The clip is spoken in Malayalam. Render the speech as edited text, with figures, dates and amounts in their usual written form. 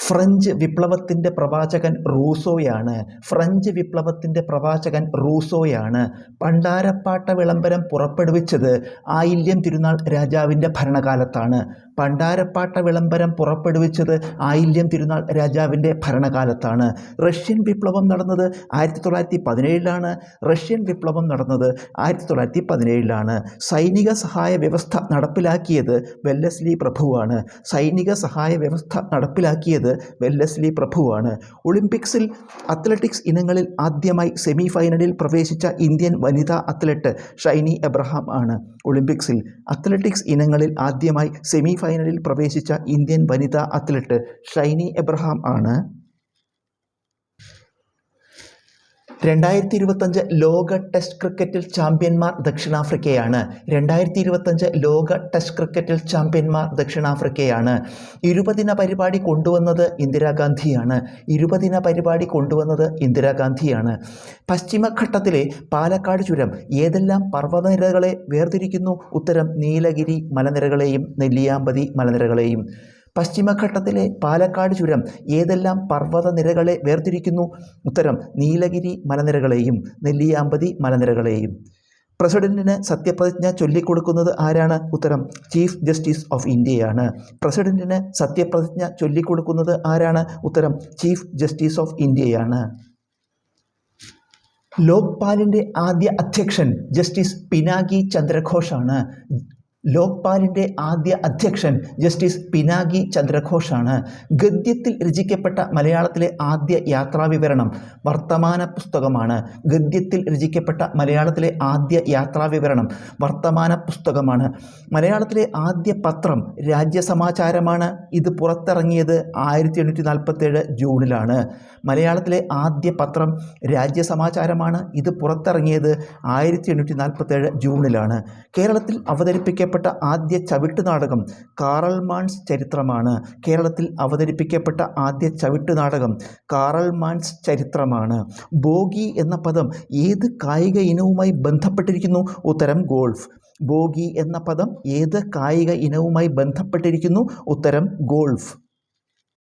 ഫ്രഞ്ച് വിപ്ലവത്തിൻ്റെ പ്രവാചകൻ റൂസോയാണ്. ഫ്രഞ്ച് വിപ്ലവത്തിൻ്റെ പ്രവാചകൻ റൂസോയാണ്. പണ്ടാരപ്പാട്ട വിളംബരം പുറപ്പെടുവിച്ചത് ആയില്യം തിരുനാൾ രാജാവിൻ്റെ ഭരണകാലത്താണ്. പണ്ടാരപ്പാട്ട വിളംബരം പുറപ്പെടുവിച്ചത് ആയില്യം തിരുനാൾ രാജാവിൻ്റെ ഭരണകാലത്താണ്. റഷ്യൻ വിപ്ലവം നടന്നത് 1917 റഷ്യൻ വിപ്ലവം നടന്നത് 1917 സൈനിക സഹായ വ്യവസ്ഥ നടപ്പിലാക്കിയത് വെല്ലസ്ലി പ്രഭുവാണ്. സൈനിക സഹായ വ്യവസ്ഥ നടപ്പിലാക്കിയത് വെല്ലസ്ലി പ്രഭുവാണ്. ഒളിമ്പിക്സിൽ അത്ലറ്റിക്സ് ഇനങ്ങളിൽ ആദ്യമായി സെമി ഫൈനലിൽ പ്രവേശിച്ച ഇന്ത്യൻ വനിതാ അത്ലറ്റ് ഷൈനി എബ്രഹാം ആണ്. ഒളിമ്പിക്സിൽ അത്ലറ്റിക്സ് ഇനങ്ങളിൽ ആദ്യമായി സെമി ഫൈനലിൽ പ്രവേശിച്ച ഇന്ത്യൻ വനിതാ അത്ലറ്റ് ഷൈനി എബ്രഹാം ആണ്. 2025 ലോക ടെസ്റ്റ് ക്രിക്കറ്റിൽ ചാമ്പ്യന്മാർ ദക്ഷിണാഫ്രിക്കയാണ്. 2025 ലോക ടെസ്റ്റ് ക്രിക്കറ്റിൽ ചാമ്പ്യന്മാർ ദക്ഷിണാഫ്രിക്കയാണ്. 20 ദിന പരിപാടി കൊണ്ടുവന്നത് ഇന്ദിരാഗാന്ധിയാണ്. 20 ദിന പരിപാടി കൊണ്ടുവന്നത് ഇന്ദിരാഗാന്ധിയാണ്. പശ്ചിമഘട്ടത്തിലെ പാലക്കാട് ചുരം ഏതെല്ലാം പർവ്വതനിരകളെ വേർതിരിക്കുന്നു? ഉത്തരം നീലഗിരി മലനിരകളെയും നെല്ലിയാമ്പതി മലനിരകളെയും. പശ്ചിമഘട്ടത്തിലെ പാലക്കാട് ചുരം ഏതെല്ലാം പർവ്വതനിരകളെ വേർതിരിക്കുന്നു? ഉത്തരം നീലഗിരി മലനിരകളെയും നെല്ലിയാമ്പതി മലനിരകളെയും. പ്രസിഡന്റിന് സത്യപ്രതിജ്ഞ ചൊല്ലിക്കൊടുക്കുന്നത് ആരാണ്? ഉത്തരം ചീഫ് ജസ്റ്റിസ് ഓഫ് ഇന്ത്യയാണ്. പ്രസിഡന്റിന് സത്യപ്രതിജ്ഞ ചൊല്ലിക്കൊടുക്കുന്നത് ആരാണ്? ഉത്തരം ചീഫ് ജസ്റ്റിസ് ഓഫ് ഇന്ത്യയാണ്. ലോക്പാലിൻ്റെ ആദ്യ അധ്യക്ഷൻ ജസ്റ്റിസ് പിനാകി ചന്ദ്രഘോഷാണ്. ലോക്പാലിൻ്റെ ആദ്യ അധ്യക്ഷൻ ജസ്റ്റിസ് പിനാകി ചന്ദ്രഘോഷാണ്. ഗദ്യത്തിൽ രചിക്കപ്പെട്ട മലയാളത്തിലെ ആദ്യ യാത്രാവിവരണം വർത്തമാന പുസ്തകമാണ്. ഗദ്യത്തിൽ രചിക്കപ്പെട്ട മലയാളത്തിലെ ആദ്യ യാത്രാവിവരണം വർത്തമാന പുസ്തകമാണ്. മലയാളത്തിലെ ആദ്യ പത്രം രാജ്യസമാചാരമാണ്. ഇത് പുറത്തിറങ്ങിയത് 1847 ജൂണിലാണ്. മലയാളത്തിലെ ആദ്യ പത്രം രാജ്യസമാചാരമാണ്. ഇത് പുറത്തിറങ്ങിയത് 1847 ജൂണിലാണ്. കേരളത്തിൽ അവതരിപ്പിക്കപ്പെട്ട ആദ്യ ചവിട്ടുനാടകം കാറൽ മാൺസ് ചരിത്രമാണ്. കേരളത്തിൽ അവതരിപ്പിക്കപ്പെട്ട ആദ്യ ചവിട്ടുനാടകം കാറൽ മാൺസ് ചരിത്രമാണ്. ബോഗി എന്ന പദം ഏത് കായിക ഇനവുമായി ബന്ധപ്പെട്ടിരിക്കുന്നു? ഉത്തരം ഗോൾഫ്. ബോഗി എന്ന പദം ഏത് കായിക ഇനവുമായി ബന്ധപ്പെട്ടിരിക്കുന്നു? ഉത്തരം ഗോൾഫ്.